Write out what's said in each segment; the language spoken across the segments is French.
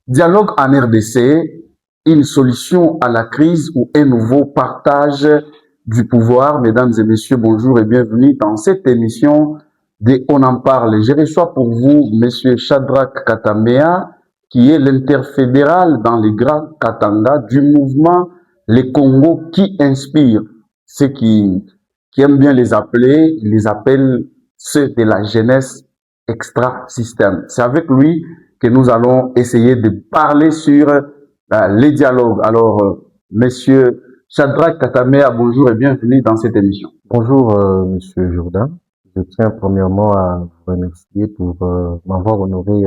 Dialogue en RDC, une solution à la crise ou un nouveau partage du pouvoir. Mesdames et messieurs, bonjour et bienvenue dans cette émission de On en parle. Je reçois pour vous monsieur Shadrack Katamea, qui est l'interfédéral dans les Grands Katanga du mouvement Les Congo qui inspire. Ceux qui aiment bien les appeler, ils les appellent ceux de la jeunesse extra-système. C'est avec lui que nous allons essayer de parler sur les dialogues. Alors, monsieur Shadrack Katamea, bonjour et bienvenue dans cette émission. Bonjour, monsieur Jourdain. Je tiens premièrement à vous remercier pour m'avoir honoré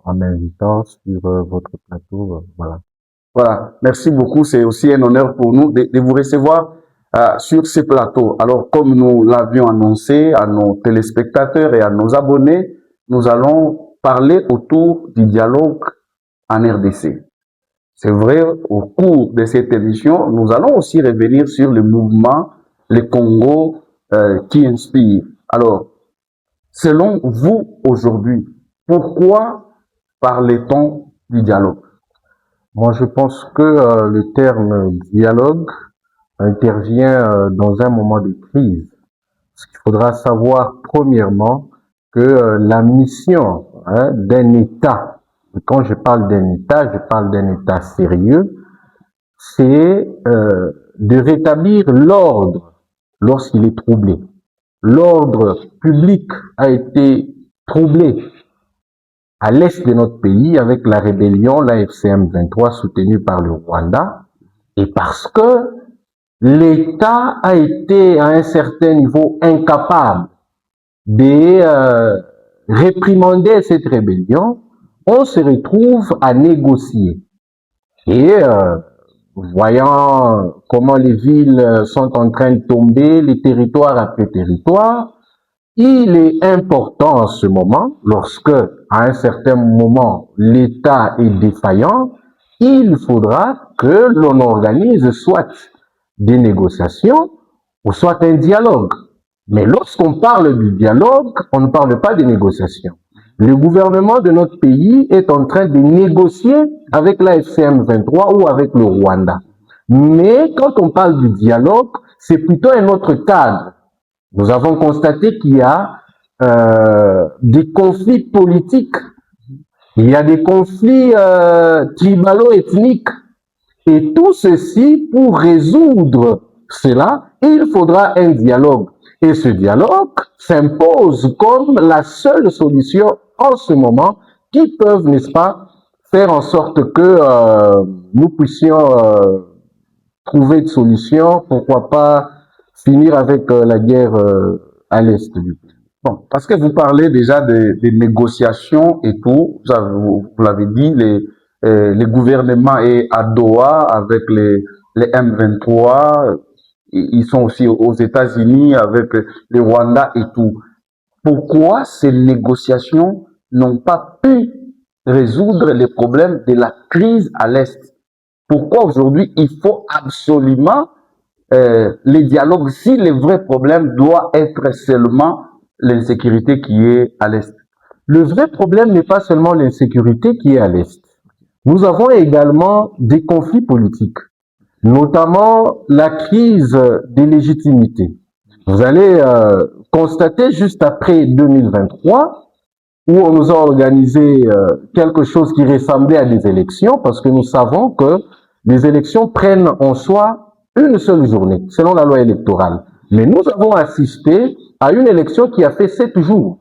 en m'invitant sur votre plateau. Voilà, merci beaucoup. C'est aussi un honneur pour nous de vous recevoir sur ce plateau. Alors, comme nous l'avions annoncé à nos téléspectateurs et à nos abonnés, nous allons parler autour du dialogue en RDC. C'est vrai, au cours de cette émission, nous allons aussi revenir sur le mouvement, le Congo qui inspire. Alors, selon vous aujourd'hui, pourquoi parle-t-on du dialogue? Moi, je pense que le terme dialogue intervient dans un moment de crise. Parce qu'il faudra savoir, premièrement, que la mission d'un État, et quand je parle d'un État sérieux, c'est de rétablir l'ordre lorsqu'il est troublé. L'ordre public a été troublé à l'est de notre pays avec la rébellion, la FCM 23 soutenue par le Rwanda, et parce que l'État a été à un certain niveau incapable de réprimander cette rébellion, on se retrouve à négocier. Et voyant comment les villes sont en train de tomber, les territoires après territoire, il est important en ce moment, lorsque à un certain moment l'État est défaillant, il faudra que l'on organise soit des négociations ou soit un dialogue. Mais lorsqu'on parle du dialogue, on ne parle pas des négociations. Le gouvernement de notre pays est en train de négocier avec la FCM 23 ou avec le Rwanda. Mais quand on parle du dialogue, c'est plutôt un autre cadre. Nous avons constaté qu'il y a des conflits politiques, il y a des conflits tribalo-ethniques, et tout ceci, pour résoudre cela, il faudra un dialogue. Et ce dialogue s'impose comme la seule solution en ce moment qui peuvent, n'est-ce pas, faire en sorte que nous puissions trouver de solutions, pourquoi pas finir avec la guerre à l'est du pays. Bon, parce que vous parlez déjà des négociations et tout, vous l'avez dit, les gouvernements est à Doha avec les M23, ils sont aussi aux États-Unis avec le Rwanda et tout. Pourquoi ces négociations n'ont pas pu résoudre les problèmes de la crise à l'Est? Pourquoi aujourd'hui il faut absolument les dialogues si le vrai problème doit être seulement l'insécurité qui est à l'Est? Le vrai problème n'est pas seulement l'insécurité qui est à l'Est. Nous avons également des conflits politiques, notamment la crise des légitimités. Vous allez constater juste après 2023, où on nous a organisé quelque chose qui ressemblait à des élections, parce que nous savons que les élections prennent en soi une seule journée, selon la loi électorale. Mais nous avons assisté à une élection qui a fait 7 jours.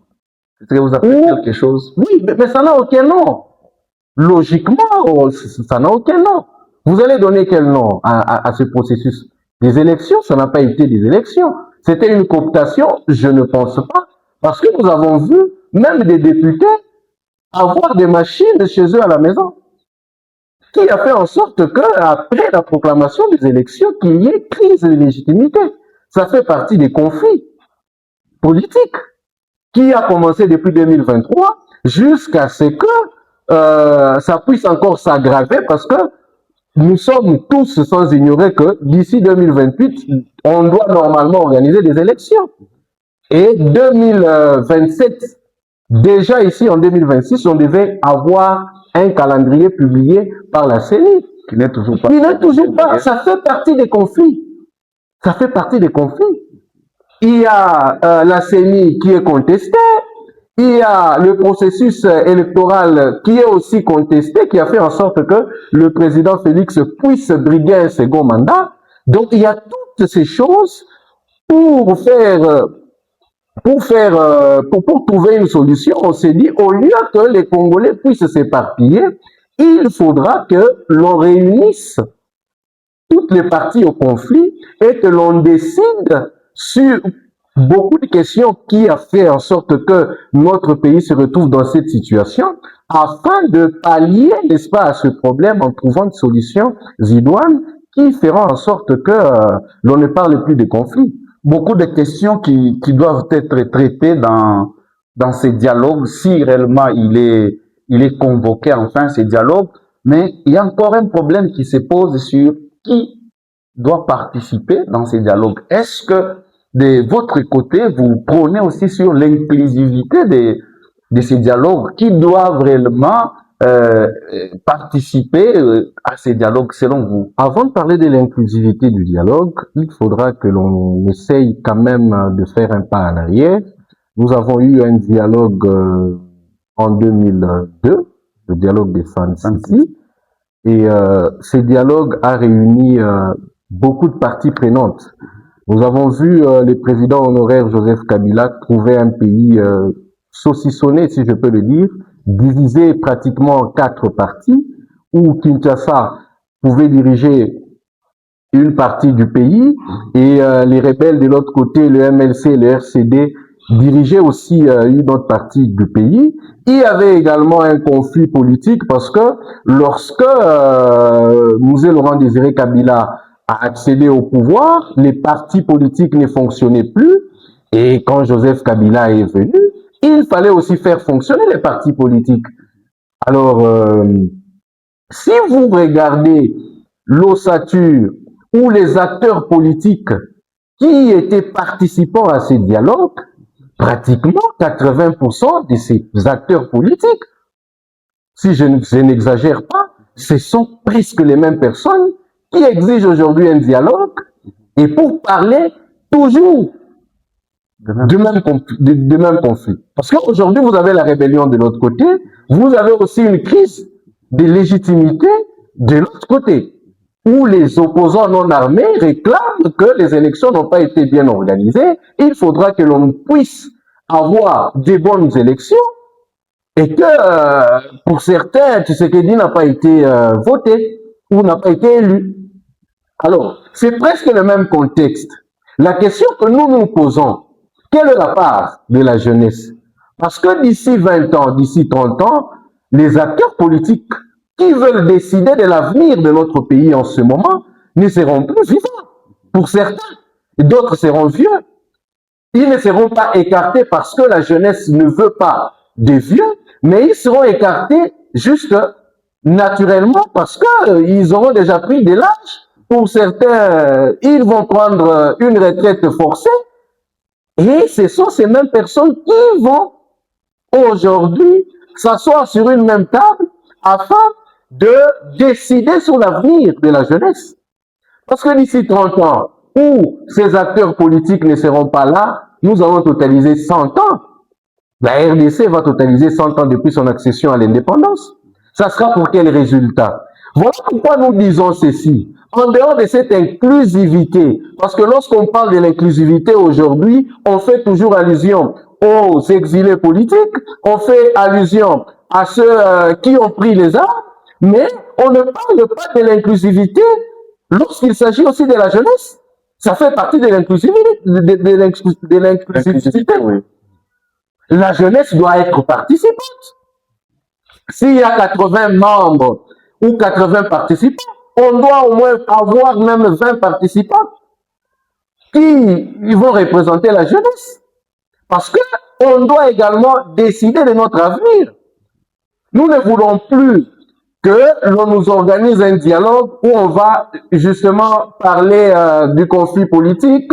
Est-ce que vous avez quelque chose? Oui, mais ça n'a aucun nom. Logiquement, ça n'a aucun nom. Vous allez donner quel nom à ce processus? Des élections, ça n'a pas été des élections. C'était une cooptation, je ne pense pas. Parce que nous avons vu même des députés avoir des machines chez eux à la maison. Qui a fait en sorte qu'après la proclamation des élections, qu'il y ait crise de légitimité. Ça fait partie des conflits politiques qui a commencé depuis 2023 jusqu'à ce que ça puisse encore s'aggraver parce que nous sommes tous sans ignorer que d'ici 2028, on doit normalement organiser des élections. Et 2027, déjà ici en 2026, on devait avoir un calendrier publié par la CENI. Qui n'est toujours pas. Il n'est toujours pas. Ça fait partie des conflits. Ça fait partie des conflits. Il y a la CENI qui est contestée. Il y a le processus électoral qui est aussi contesté, qui a fait en sorte que le président Félix puisse briguer un second mandat. Donc, il y a toutes ces choses pour trouver une solution. On s'est dit, au lieu que les Congolais puissent s'éparpiller, il faudra que l'on réunisse toutes les parties au conflit et que l'on décide sur beaucoup de questions qui a fait en sorte que notre pays se retrouve dans cette situation afin de pallier, n'est-ce pas, à ce problème en trouvant une solution idoine qui fera en sorte que l'on ne parle plus de conflit. Beaucoup de questions qui doivent être traitées dans ces dialogues, si réellement il est convoqué enfin ces dialogues, mais il y a encore un problème qui se pose sur qui doit participer dans ces dialogues. Est-ce que de votre côté, vous prônez aussi sur l'inclusivité de ces dialogues qui doivent réellement participer à ces dialogues selon vous? Avant de parler de l'inclusivité du dialogue, il faudra que l'on essaye quand même de faire un pas en arrière. Nous avons eu un dialogue en 2002, le dialogue des Sun City, et ce dialogue a réuni beaucoup de parties prenantes. Nous avons vu le président honoraire Joseph Kabila trouver un pays saucissonné, si je peux le dire, divisé pratiquement en 4 parties, où Kinshasa pouvait diriger une partie du pays et les rebelles de l'autre côté, le MLC et le RCD, dirigeaient aussi une autre partie du pays. Il y avait également un conflit politique parce que lorsque Mzee Laurent Désiré Kabila a accédé au pouvoir, les partis politiques ne fonctionnaient plus et quand Joseph Kabila est venu, il fallait aussi faire fonctionner les partis politiques. Alors, si vous regardez l'ossature ou les acteurs politiques qui étaient participants à ces dialogues, pratiquement 80% de ces acteurs politiques, si je n'exagère pas, ce sont presque les mêmes personnes qui exigent aujourd'hui un dialogue et pour parler toujours de même conflit. Parce qu'aujourd'hui, vous avez la rébellion de l'autre côté, vous avez aussi une crise de légitimité de l'autre côté, où les opposants non armés réclament que les élections n'ont pas été bien organisées. Il faudra que l'on puisse avoir des bonnes élections et que pour certains, Tshisekedi n'a pas été voté ou n'a pas été élu. Alors, c'est presque le même contexte. La question que nous nous posons, quelle est la part de la jeunesse? Parce que d'ici 20 ans, d'ici 30 ans, les acteurs politiques qui veulent décider de l'avenir de notre pays en ce moment ne seront plus vivants. Pour certains, d'autres seront vieux. Ils ne seront pas écartés parce que la jeunesse ne veut pas des vieux, mais ils seront écartés juste naturellement parce qu'ils auront déjà pris de l'âge. Pour certains, ils vont prendre une retraite forcée. Et ce sont ces mêmes personnes qui vont aujourd'hui s'asseoir sur une même table afin de décider sur l'avenir de la jeunesse. Parce que d'ici 30 ans, où ces acteurs politiques ne seront pas là, nous allons totaliser 100 ans. La RDC va totaliser 100 ans depuis son accession à l'indépendance. Ça sera pour quel résultat? Voilà pourquoi nous disons ceci. En dehors de cette inclusivité, parce que lorsqu'on parle de l'inclusivité aujourd'hui, on fait toujours allusion aux exilés politiques, on fait allusion à ceux qui ont pris les armes, mais on ne parle pas de l'inclusivité lorsqu'il s'agit aussi de la jeunesse. Ça fait partie de l'inclusivité. Oui. La jeunesse doit être participante. S'il y a 80 membres ou 80 participants, on doit au moins avoir même 20 participants qui vont représenter la jeunesse. Parce qu'on doit également décider de notre avenir. Nous ne voulons plus que l'on nous organise un dialogue où on va justement parler du conflit politique,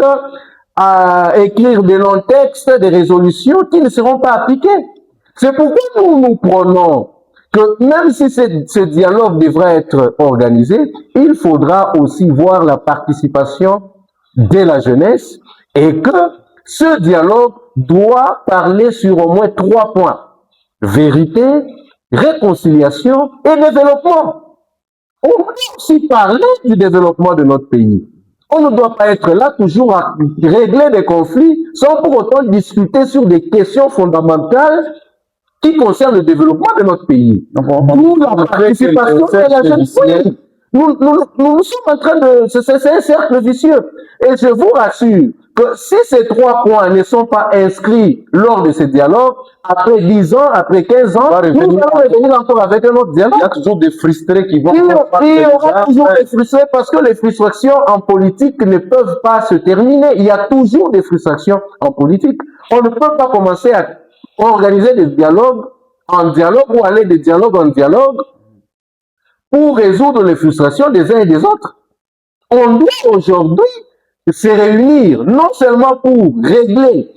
écrire des longs textes, des résolutions qui ne seront pas appliquées. C'est pourquoi nous prenons que même si ce dialogue devrait être organisé, il faudra aussi voir la participation de la jeunesse et que ce dialogue doit parler sur au moins 3 points. Vérité, réconciliation et développement. On doit aussi parler du développement de notre pays. On ne doit pas être là toujours à régler des conflits sans pour autant discuter sur des questions fondamentales qui concernent le développement de notre pays. Nous, la participation de la jeunesse. Nous sommes en train de... C'est un cercle vicieux. Et je vous rassure que si ces 3 points ne sont pas inscrits lors de ce dialogue, après 10 ans, après 15 ans, nous allons revenir encore avec un autre dialogue. Il y a toujours des frustrés qui vont... Il y aura toujours des frustrés parce que les frustrations en politique ne peuvent pas se terminer. Il y a toujours des frustrations en politique. On ne peut pas commencer à organiser des dialogues en dialogue ou aller de dialogue en dialogue pour résoudre les frustrations des uns et des autres. On doit aujourd'hui se réunir non seulement pour régler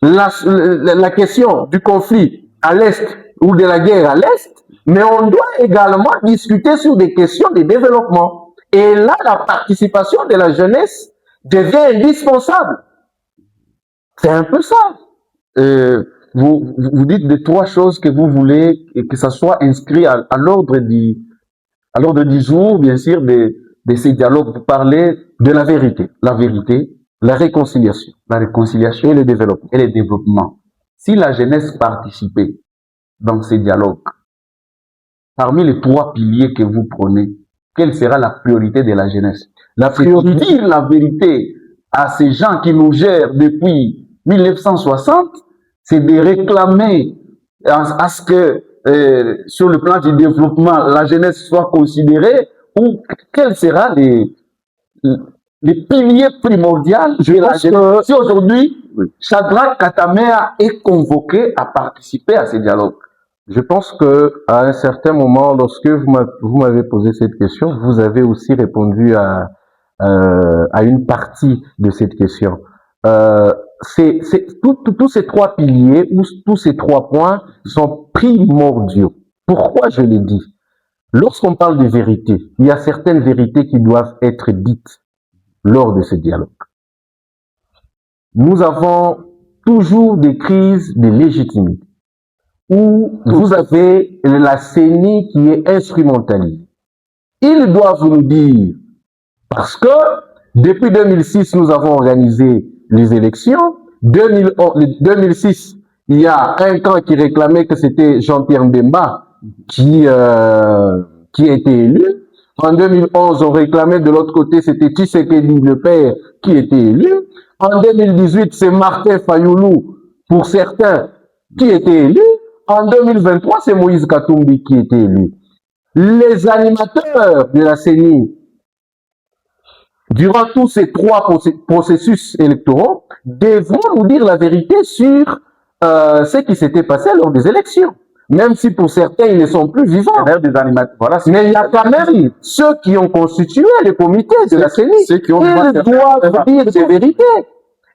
la question du conflit à l'Est ou de la guerre à l'Est, mais on doit également discuter sur des questions de développement. Et là, la participation de la jeunesse devient indispensable. C'est un peu ça. Vous dites de 3 choses que vous voulez et que ça soit inscrit à l'ordre du jour, bien sûr, de ces dialogues. Vous parlez de la vérité, la réconciliation et le développement. Si la jeunesse participait dans ces dialogues, parmi les 3 piliers que vous prenez, quelle sera la priorité de la jeunesse? La priorité, dire la vérité à ces gens qui nous gèrent depuis 1960, c'est de réclamer à ce que sur le plan du développement, la jeunesse soit considérée, ou quels seront les piliers primordiaux de la jeunesse? Si aujourd'hui, Shadrach Katamea est convoqué à participer à ces dialogues. Je pense que à un certain moment, lorsque vous m'avez posé cette question, vous avez aussi répondu à une partie de cette question. Tous ces 3 piliers ou tous ces 3 points sont primordiaux. Pourquoi je le dis? Lorsqu'on parle de vérité, il y a certaines vérités qui doivent être dites lors de ce dialogue. Nous avons toujours des crises de légitimité où vous avez la CENI qui est instrumentalisée. Ils doivent nous dire, parce que depuis 2006, nous avons organisé les élections. 2006, il y a un camp qui réclamait que c'était Jean-Pierre Mbemba qui a été élu. En 2011, on réclamait de l'autre côté, c'était Tshisekedi le père qui était élu. En 2018, c'est Martin Fayoulou, pour certains, qui était élu. En 2023, c'est Moïse Katumbi qui était élu. Les animateurs de la CENI, durant tous ces 3 processus électoraux, devront nous dire la vérité sur ce qui s'était passé lors des élections. Même si pour certains, ils ne sont plus vivants. Voilà, mais il y a quand même ceux qui ont constitué le comité de la CENI. Ils doivent dire des vérités.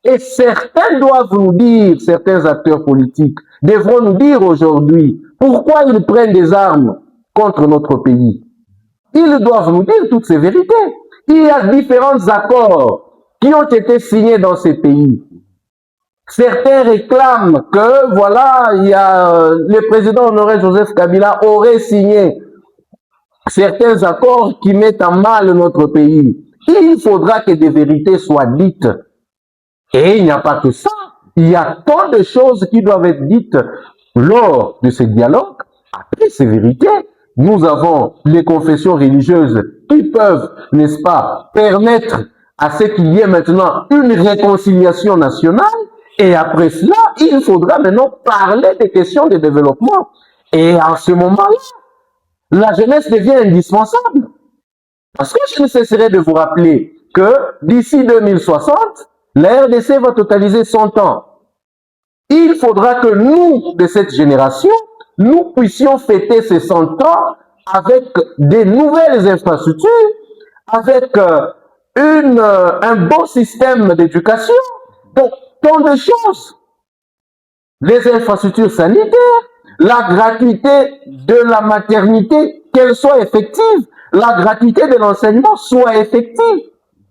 Et certains doivent nous dire, certains acteurs politiques, devront nous dire aujourd'hui pourquoi ils prennent des armes contre notre pays. Ils doivent nous dire toutes ces vérités. Il y a différents accords qui ont été signés dans ces pays. Certains réclament que, voilà, il y a le président honoré Joseph Kabila aurait signé certains accords qui mettent en mal notre pays. Il faudra que des vérités soient dites. Et il n'y a pas que ça. Il y a tant de choses qui doivent être dites lors de ce dialogue. Après ces vérités, nous avons les confessions religieuses qui peuvent, n'est-ce pas, permettre à ce qu'il y ait maintenant une réconciliation nationale. Et après cela, il faudra maintenant parler des questions de développement. Et en ce moment-là, la jeunesse devient indispensable. Parce que je ne cesserai de vous rappeler que d'ici 2060, la RDC va totaliser 100 ans. Il faudra que nous, de cette génération, nous puissions fêter ces 100 ans avec des nouvelles infrastructures, avec un bon système d'éducation. Donc, tant de choses. Les infrastructures sanitaires, la gratuité de la maternité, qu'elle soit effective, la gratuité de l'enseignement soit effective.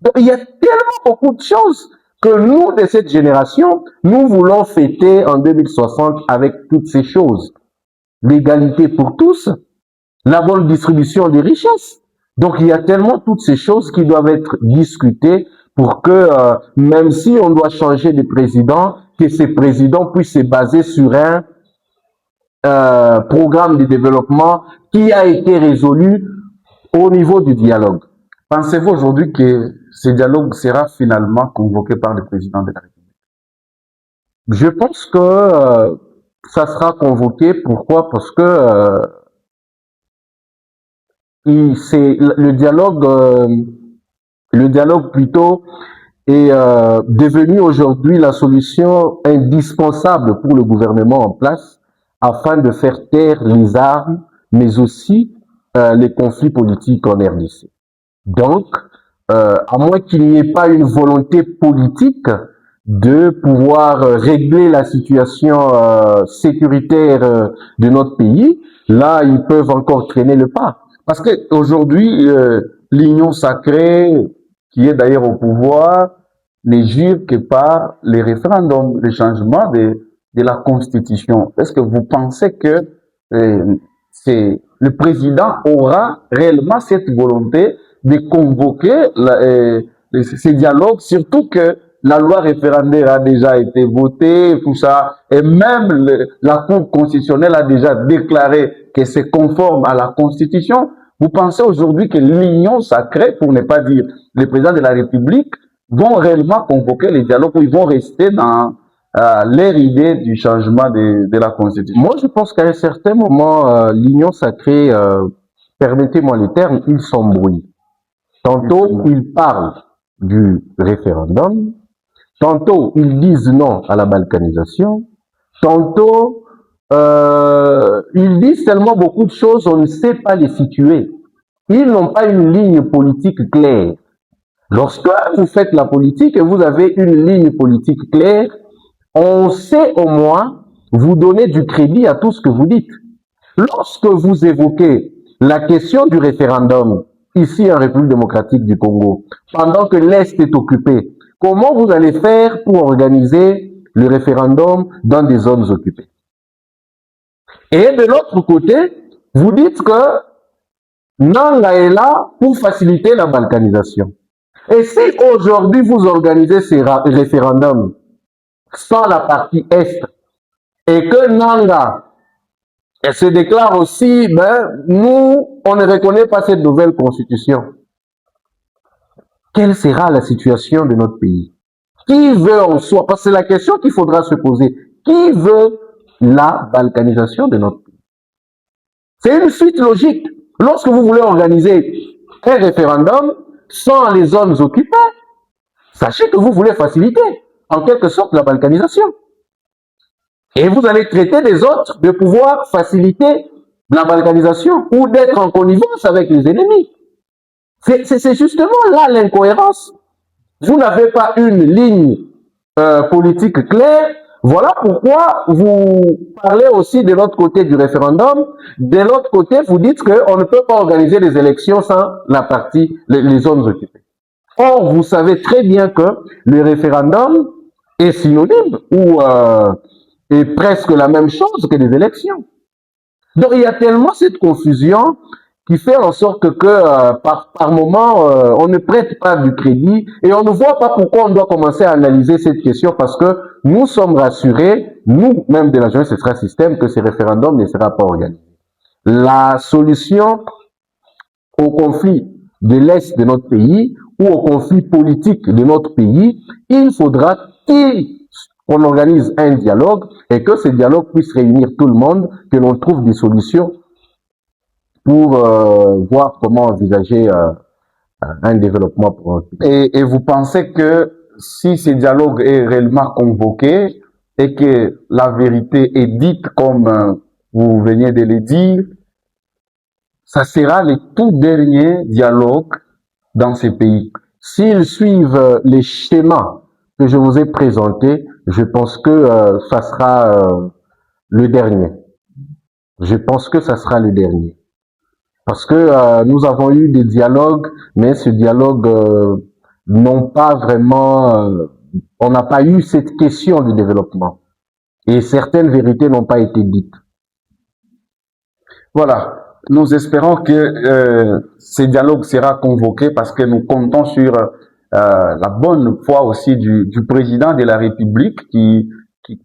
Donc, il y a tellement beaucoup de choses que nous, de cette génération, nous voulons fêter en 2060 avec toutes ces choses. L'égalité pour tous, la bonne distribution des richesses. Donc, il y a tellement toutes ces choses qui doivent être discutées pour que, même si on doit changer de président, que ces présidents puissent se baser sur un programme de développement qui a été résolu au niveau du dialogue. Pensez-vous aujourd'hui que ce dialogue sera finalement convoqué par le président de la République? Je pense que ça sera convoqué. Pourquoi? Parce que c'est le dialogue plutôt est devenu aujourd'hui la solution indispensable pour le gouvernement en place afin de faire taire les armes, mais aussi les conflits politiques en RDC. Donc, à moins qu'il n'y ait pas une volonté politique de pouvoir régler la situation sécuritaire de notre pays, là, ils peuvent encore traîner le pas. Parce qu'aujourd'hui, l'Union sacrée, qui est d'ailleurs au pouvoir, ne jure que par les référendums, le changement de la Constitution. Est-ce que vous pensez que le président aura réellement cette volonté de convoquer ces dialogues, surtout que la loi référendaire a déjà été votée, tout ça, et même la Cour constitutionnelle a déjà déclaré que c'est conforme à la Constitution. Vous pensez aujourd'hui que l'Union sacrée, pour ne pas dire le président de la République, vont réellement convoquer les dialogues ou ils vont rester dans leur idée du changement de la Constitution? Moi, je pense qu'à un certain moment, l'Union sacrée, permettez-moi le terme, ils s'embrouillent. Tantôt, ils parlent du référendum, tantôt, ils disent non à la balkanisation, tantôt, ils disent tellement beaucoup de choses, on ne sait pas les situer. Ils n'ont pas une ligne politique claire. Lorsque vous faites la politique et vous avez une ligne politique claire, on sait au moins vous donner du crédit à tout ce que vous dites. Lorsque vous évoquez la question du référendum, ici en République démocratique du Congo, pendant que l'Est est occupé, comment vous allez faire pour organiser le référendum dans des zones occupées? Et de l'autre côté, vous dites que Nanga est là pour faciliter la balkanisation. Et si aujourd'hui vous organisez ces référendums sans la partie Est, et que Nanga se déclare aussi, nous, on ne reconnaît pas cette nouvelle constitution, quelle sera la situation de notre pays? Qui veut en soi? Parce que c'est la question qu'il faudra se poser. Qui veut la balkanisation de notre pays? C'est une suite logique. Lorsque vous voulez organiser un référendum sans les zones occupées, sachez que vous voulez faciliter, en quelque sorte, la balkanisation. Et vous allez traiter des autres de pouvoir faciliter la balkanisation ou d'être en connivence avec les ennemis. C'est justement là l'incohérence. Vous n'avez pas une ligne politique claire. Voilà pourquoi vous parlez aussi de l'autre côté du référendum. De l'autre côté, vous dites qu'on ne peut pas organiser les élections sans la partie, les zones occupées. Or, vous savez très bien que le référendum est synonyme ou est presque la même chose que les élections. Donc, il y a tellement cette confusion qui fait en sorte que par moment, on ne prête pas du crédit et on ne voit pas pourquoi on doit commencer à analyser cette question parce que nous sommes rassurés, nous, même de la jeunesse extra système, que ce référendum ne sera pas organisé. La solution au conflit de l'Est de notre pays ou au conflit politique de notre pays, il faudra qu'on organise un dialogue et que ce dialogue puisse réunir tout le monde, que l'on trouve des solutions pour voir comment envisager un développement pour notre pays. Et vous pensez que si ce dialogue est réellement convoqué et que la vérité est dite comme vous veniez de le dire, ça sera le tout dernier dialogue dans ces pays? S'ils suivent les schémas que je vous ai présentés, je pense que ça sera le dernier. Je pense que ça sera le dernier. Parce que nous avons eu des dialogues, mais ce dialogue n'ont pas vraiment... on n'a pas eu cette question du développement. Et certaines vérités n'ont pas été dites. Voilà. Nous espérons que ce dialogue sera convoqué parce que nous comptons sur la bonne foi aussi du président de la République qui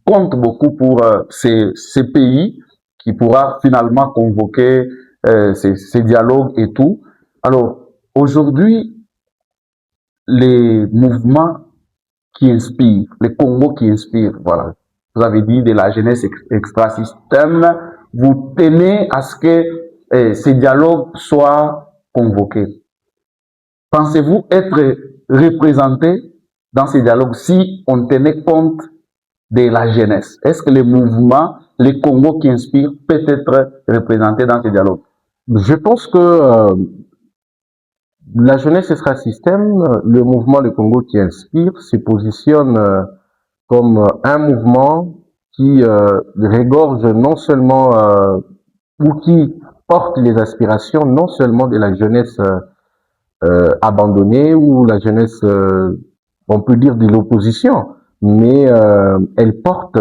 compte beaucoup pour ces pays, qui pourra finalement convoquer ces dialogues et tout. Alors, aujourd'hui, les mouvements qui inspirent, les Congos qui inspirent, voilà. Vous avez dit de la jeunesse extra-système, vous tenez à ce que ces dialogues soient convoqués. Pensez-vous être représenté dans ces dialogues si on tenait compte de la jeunesse? Est-ce que les mouvements, les Congos qui inspirent, peut être représentés dans ces dialogues? Je pense que la jeunesse extra-système, le mouvement Le Congo qui inspire, se positionne comme un mouvement qui regorge non seulement ou qui porte les aspirations non seulement de la jeunesse abandonnée ou la jeunesse, on peut dire, de l'opposition, mais elle porte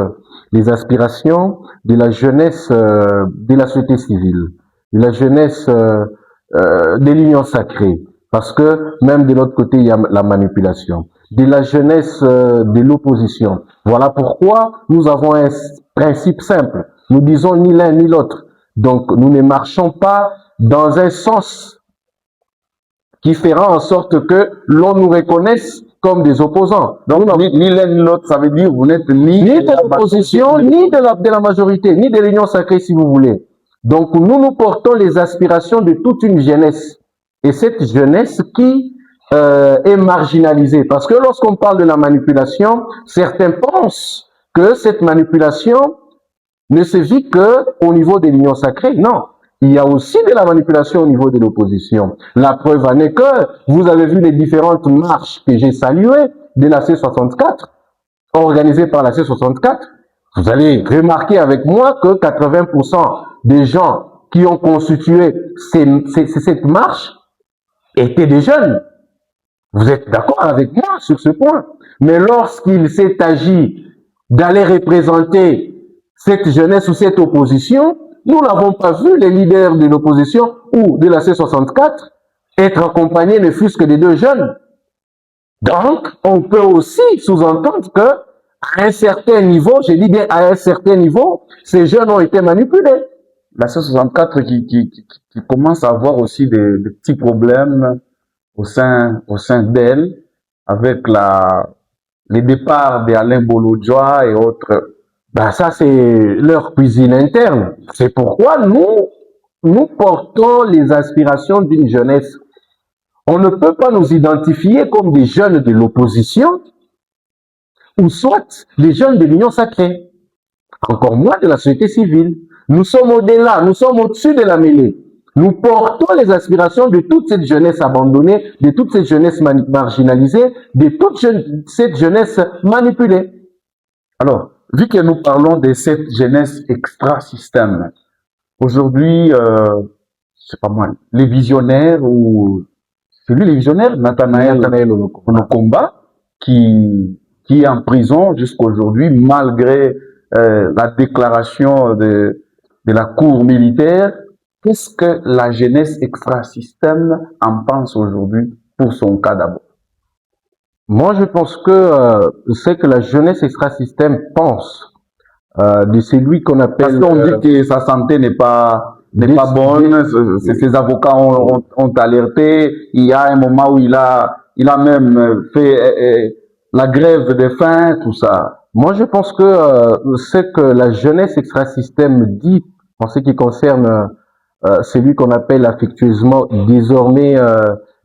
les aspirations de la jeunesse de la société civile, de la jeunesse de l'union sacrée, parce que même de l'autre côté, il y a la manipulation, de la jeunesse de l'opposition. Voilà pourquoi nous avons un principe simple. Nous disons ni l'un ni l'autre. Donc, nous ne marchons pas dans un sens qui fera en sorte que l'on nous reconnaisse comme des opposants. Donc, ni l'un ni l'autre, ça veut dire que vous n'êtes ni de l'opposition, ni de la majorité, ni de l'union sacrée, si vous voulez. Donc, nous portons les aspirations de toute une jeunesse. Et cette jeunesse qui est marginalisée. Parce que lorsqu'on parle de la manipulation, certains pensent que cette manipulation ne se vit qu'au niveau de l'union sacrée. Non. Il y a aussi de la manipulation au niveau de l'opposition. La preuve en est que vous avez vu les différentes marches que j'ai saluées de la C64, organisées par la C64. Vous allez remarquer avec moi que 80% des gens qui ont constitué cette marche étaient des jeunes. Vous êtes d'accord avec moi sur ce point. Mais lorsqu'il s'est agi d'aller représenter cette jeunesse ou cette opposition, nous n'avons pas vu les leaders de l'opposition ou de la C64 être accompagnés ne fût-ce que des deux jeunes. Donc, on peut aussi sous-entendre que à un certain niveau, j'ai dit bien à un certain niveau, ces jeunes ont été manipulés. La C64 qui commence à avoir aussi des petits problèmes au sein d'elle, avec les départs d'Alain Bolodjoa et autres. Ben ça, c'est leur cuisine interne. C'est pourquoi nous portons les aspirations d'une jeunesse. On ne peut pas nous identifier comme des jeunes de l'opposition ou soit des jeunes de l'union sacrée. Encore moins de la société civile. Nous sommes au-delà, nous sommes au-dessus de la mêlée. Nous portons les aspirations de toute cette jeunesse abandonnée, de toute cette jeunesse marginalisée, de toute cette jeunesse manipulée. Alors, vu que nous parlons de cette jeunesse extra-système, aujourd'hui, je sais pas moi, les visionnaires ou c'est lui les visionnaires, Nathanaël Onokomba, qui est en prison jusqu'à aujourd'hui malgré la déclaration de la cour militaire. Qu'est-ce que la jeunesse extra-système en pense aujourd'hui pour son cas d'abord? Moi, je pense que c'est que la jeunesse extra-système pense de celui qu'on appelle... Parce qu'on dit que sa santé n'est pas bonne, ses avocats ont alerté, il y a un moment où il a même fait la grève de faim, tout ça. Moi, je pense que c'est que la jeunesse extra-système dit, en ce qui concerne celui qu'on appelle affectueusement désormais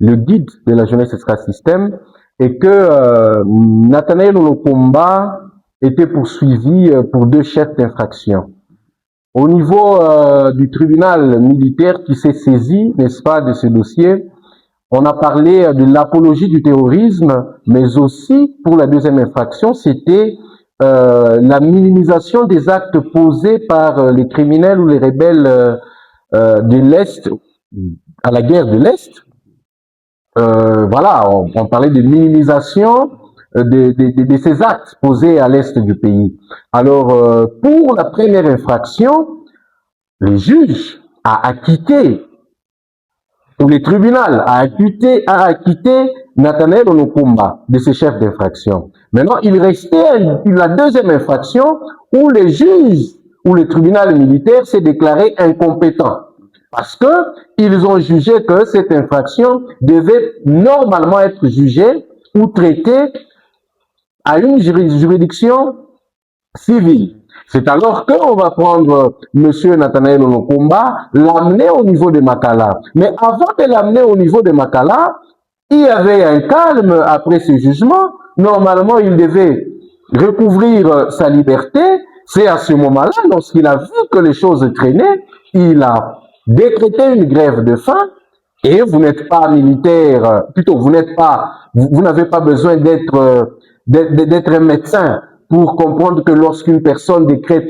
le guide de la jeunesse extra-système, et que Nathanaël Onokomba était poursuivi pour 2 chefs d'infraction. Au niveau du tribunal militaire qui s'est saisi, n'est-ce pas, de ce dossier, on a parlé de l'apologie du terrorisme, mais aussi, pour la 2e infraction, c'était la minimisation des actes posés par les criminels ou les rebelles de l'Est, à la guerre de l'Est. Voilà, on parlait de minimisation de ces actes posés à l'Est du pays. Alors, pour la première infraction, le juge a acquitté, ou le tribunal a acquitté Nathanaël Onokumba de ses chefs d'infraction. Maintenant, il restait la deuxième infraction où le juge ou le tribunal militaire s'est déclaré incompétent. Parce que ils ont jugé que cette infraction devait normalement être jugée ou traitée à une juridiction civile. C'est alors qu'on va prendre M. Nathanaël Onokumba, l'amener au niveau de Makala. Mais avant de l'amener au niveau de Makala, il y avait un calme après ce jugement. Normalement, il devait recouvrir sa liberté. C'est à ce moment-là, lorsqu'il a vu que les choses traînaient, il a décrété une grève de faim. Et vous n'êtes pas militaire, plutôt vous n'avez pas besoin d'être un médecin pour comprendre que lorsqu'une personne décrète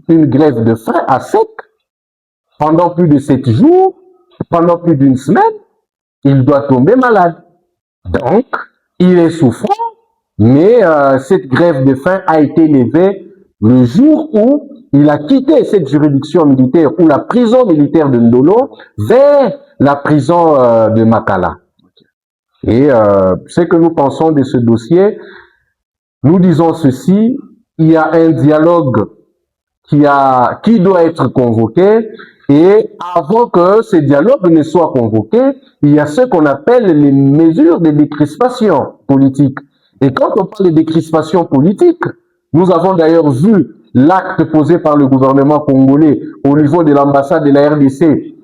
une grève de faim à sec, pendant plus de 7 jours, pendant plus d'une semaine, il doit tomber malade. Donc, il est souffrant, mais cette grève de faim a été levée le jour où il a quitté cette juridiction militaire ou la prison militaire de Ndolo vers la prison de Makala. Et ce que nous pensons de ce dossier, nous disons ceci, il y a un dialogue qui doit être convoqué, et avant que ce dialogue ne soit convoqué, il y a ce qu'on appelle les mesures de décrispation politique. Et quand on parle de décrispation politique, nous avons d'ailleurs vu l'acte posé par le gouvernement congolais au niveau de l'ambassade de la RDC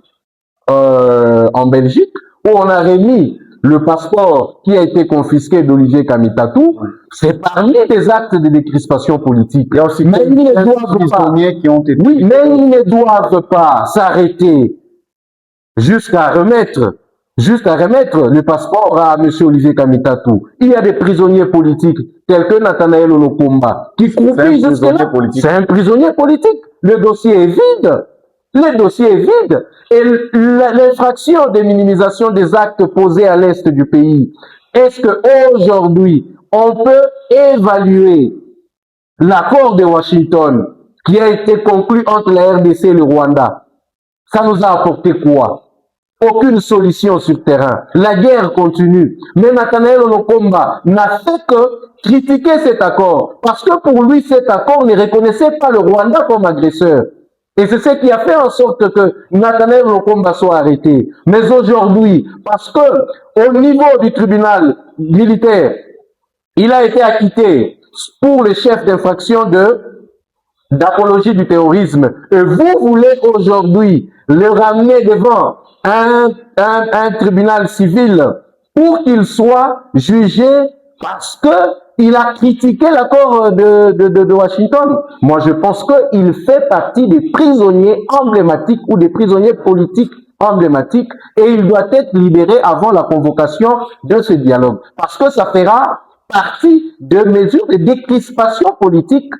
en Belgique, où on a remis le passeport qui a été confisqué d'Olivier Kamitatou. C'est parmi des actes de décrispation politique. Il y a aussi mais ils ne doivent pas s'arrêter jusqu'à remettre le passeport à M. Olivier Kamitatou. Il y a des prisonniers politiques tels que Nathanaël Onokumba qui croupit jusque-là. C'est un prisonnier politique. Le dossier est vide. Le dossier est vide. Et l'infraction de minimisation des actes posés à l'est du pays, est-ce qu'aujourd'hui, on peut évaluer l'accord de Washington qui a été conclu entre la RDC et le Rwanda? Ça nous a apporté quoi? Aucune solution sur terrain. La guerre continue. Mais Nathanaël Onokumba n'a fait que critiquer cet accord. Parce que pour lui, cet accord ne reconnaissait pas le Rwanda comme agresseur. Et c'est ce qui a fait en sorte que Nathanaël Onokumba soit arrêté. Mais aujourd'hui, parce que au niveau du tribunal militaire, il a été acquitté pour les chefs d'infraction d'apologie du terrorisme. Et vous voulez aujourd'hui le ramener devant un tribunal civil pour qu'il soit jugé parce que il a critiqué l'accord de Washington. Moi, je pense qu'il fait partie des prisonniers emblématiques ou des prisonniers politiques emblématiques et il doit être libéré avant la convocation de ce dialogue. Parce que ça fera partie de mesures de décrispation politique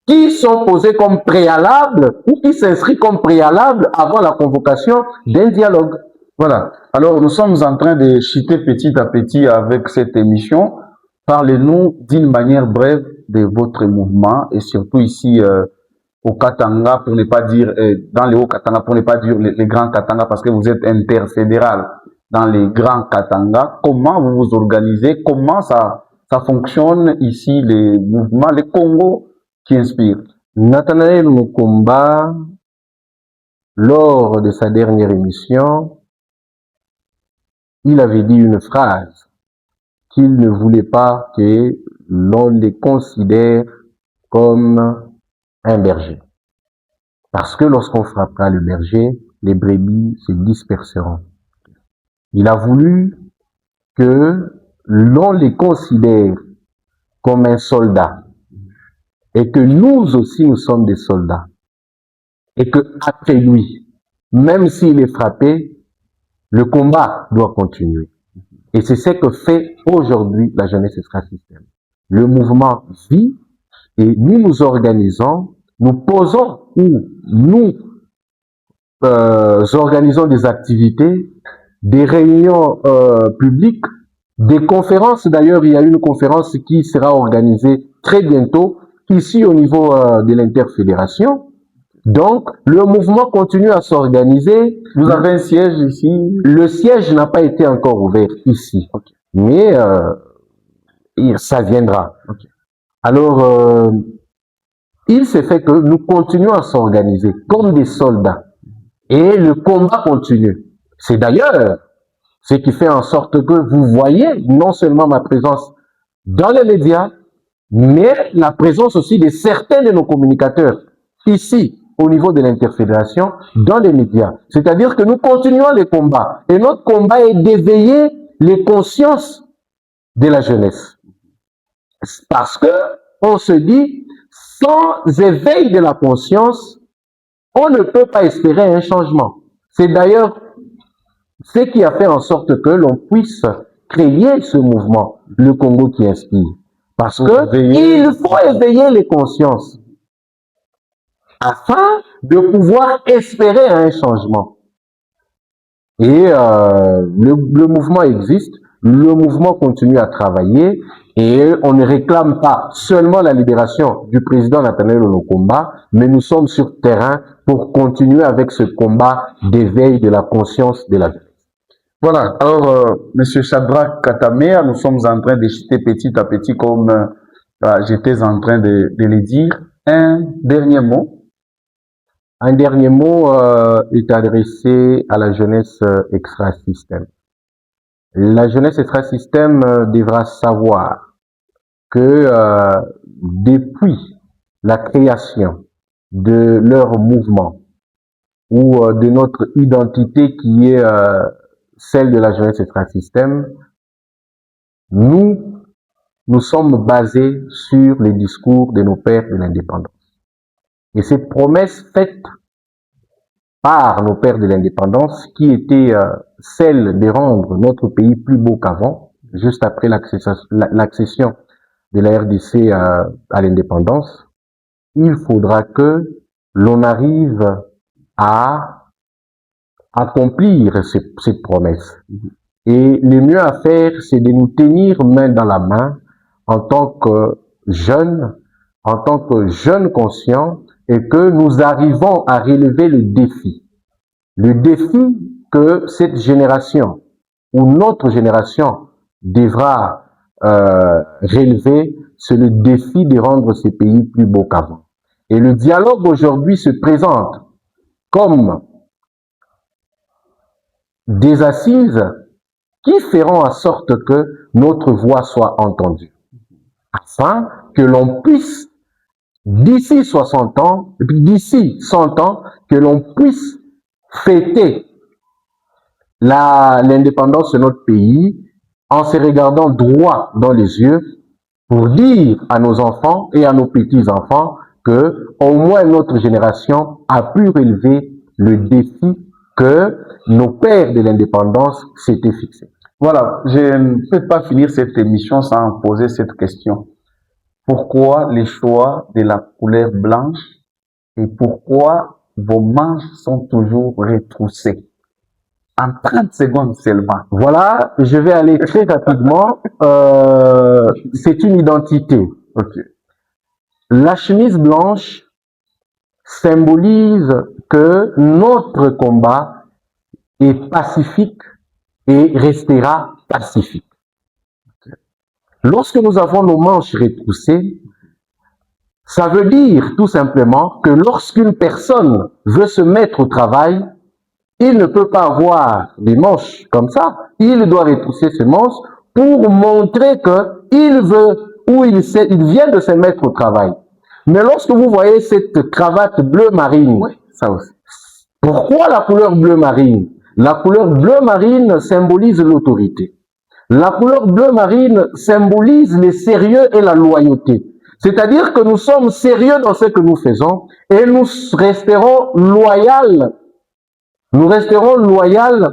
qui sont posées comme préalables ou qui s'inscrivent comme préalables avant la convocation d'un dialogue. Voilà. Alors, nous sommes en train de chuter petit à petit avec cette émission. Parlez-nous d'une manière brève de votre mouvement et surtout ici au Katanga, pour ne pas dire dans les Hauts-Katanga, pour ne pas dire les Grands Katanga, parce que vous êtes interfédéral dans les Grands Katanga. Comment vous vous organisez? Comment ça fonctionne ici, les mouvements, les Congo qui inspirent? Nathanaël Onokumba, lors de sa dernière émission, il avait dit une phrase qu'il ne voulait pas que l'on les considère comme un berger. Parce que lorsqu'on frappera le berger, les brebis se disperseront. Il a voulu que l'on les considère comme un soldat et que nous aussi nous sommes des soldats et que après lui, même s'il est frappé, le combat doit continuer. Et c'est ce que fait aujourd'hui la jeunesse extra-système. Le mouvement vit, Et nous nous organisons, nous posons ou nous organisons des activités, des réunions publiques, des conférences. D'ailleurs, il y a une conférence qui sera organisée très bientôt, ici au niveau de l'interfédération. Donc, le mouvement continue à s'organiser. Vous avez un siège ici? Le siège n'a pas été encore ouvert ici, okay. Mais ça viendra. Okay. Alors, il s'est fait que nous continuons à s'organiser comme des soldats. Et le combat continue. C'est d'ailleurs ce qui fait en sorte que vous voyez non seulement ma présence dans les médias, mais la présence aussi de certains de nos communicateurs ici, au niveau de l'interfédération, dans les médias. C'est-à-dire que nous continuons les combats. Et notre combat est d'éveiller les consciences de la jeunesse. Parce que on se dit, sans éveil de la conscience, on ne peut pas espérer un changement. C'est d'ailleurs ce qui a fait en sorte que l'on puisse créer ce mouvement, le Congo qui inspire. Parce que il faut éveiller les consciences afin de pouvoir espérer un changement. Et le mouvement existe, le mouvement continue à travailler et on ne réclame pas seulement la libération du président Nathaniel Olokomba, mais nous sommes sur terrain pour continuer avec ce combat d'éveil de la conscience de la vie. Voilà, alors Monsieur Shadrach Katamea, nous sommes en train de chuter petit à petit comme j'étais en train de le dire. Un dernier mot. Un dernier mot est adressé à la jeunesse extra-système. La jeunesse extra-système devra savoir que depuis la création de leur mouvement ou de notre identité qui est celle de la jeunesse extra-système, nous sommes basés sur les discours de nos pères de l'indépendance. Et cette promesse faite par nos pères de l'indépendance, qui était celle de rendre notre pays plus beau qu'avant, juste après l'accession de la RDC à l'indépendance, il faudra que l'on arrive à accomplir cette promesse. Et le mieux à faire, c'est de nous tenir main dans la main en tant que jeunes conscients, et que nous arrivons à relever le défi. Le défi que cette génération ou notre génération devra relever, c'est le défi de rendre ce pays plus beau qu'avant. Et le dialogue aujourd'hui se présente comme des assises qui feront en sorte que notre voix soit entendue, afin que l'on puisse, d'ici 60 ans, et puis d'ici 100 ans, que l'on puisse fêter l'indépendance de notre pays en se regardant droit dans les yeux pour dire à nos enfants et à nos petits-enfants que au moins notre génération a pu relever le défi que nos pères de l'indépendance s'étaient fixés. Voilà, je ne peux pas finir cette émission sans poser cette question. Pourquoi les choix de la couleur blanche et pourquoi vos manches sont toujours retroussées? En 30 secondes seulement. Voilà, je vais aller très rapidement. C'est une identité. Okay. La chemise blanche symbolise que notre combat est pacifique et restera pacifique. Okay. Lorsque nous avons nos manches retroussées, ça veut dire tout simplement que lorsqu'une personne veut se mettre au travail, il ne peut pas avoir des manches comme ça. Il doit retrousser ses manches pour montrer qu'il veut ou il vient de se mettre au travail. Mais lorsque vous voyez cette cravate bleu marine, oui, ça aussi. Pourquoi la couleur bleu marine? La couleur bleu marine symbolise l'autorité. La couleur bleu marine symbolise le sérieux et la loyauté. C'est-à-dire que nous sommes sérieux dans ce que nous faisons et nous resterons loyaux. Nous resterons loyaux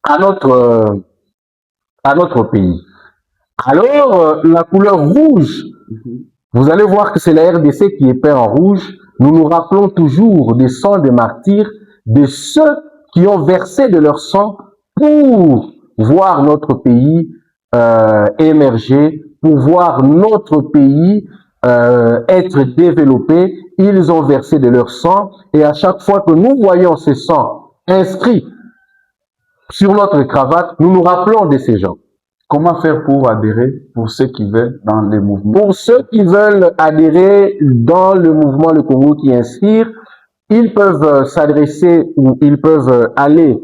à notre pays. Alors, la couleur rouge Vous allez voir que c'est la RDC qui est peint en rouge. Nous nous rappelons toujours des sangs des martyrs, de ceux qui ont versé de leur sang pour voir notre pays émerger, pour voir notre pays être développé. Ils ont versé de leur sang et à chaque fois que nous voyons ces sangs inscrits sur notre cravate, nous nous rappelons de ces gens. Comment faire pour adhérer pour ceux qui veulent dans les mouvements? Pour ceux qui veulent adhérer dans le mouvement Le Congo qui inspire, ils peuvent s'adresser ou ils peuvent aller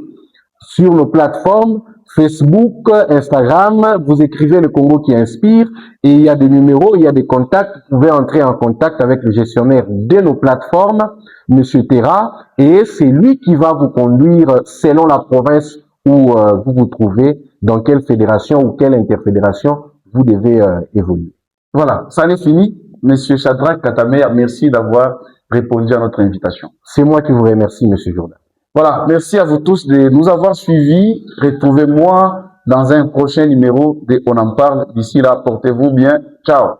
sur nos plateformes Facebook, Instagram, vous écrivez Le Congo qui inspire et il y a des numéros, il y a des contacts. Vous pouvez entrer en contact avec le gestionnaire de nos plateformes, Monsieur Terra, et c'est lui qui va vous conduire selon la province où vous vous trouvez, dans quelle fédération ou quelle interfédération vous devez évoluer. Voilà, ça n'est fini. Monsieur Shadrach Katamer, merci d'avoir répondu à notre invitation. C'est moi qui vous remercie, Monsieur Jourdain. Voilà, merci à vous tous de nous avoir suivis. Retrouvez-moi dans un prochain numéro de On en parle. D'ici là, portez-vous bien. Ciao.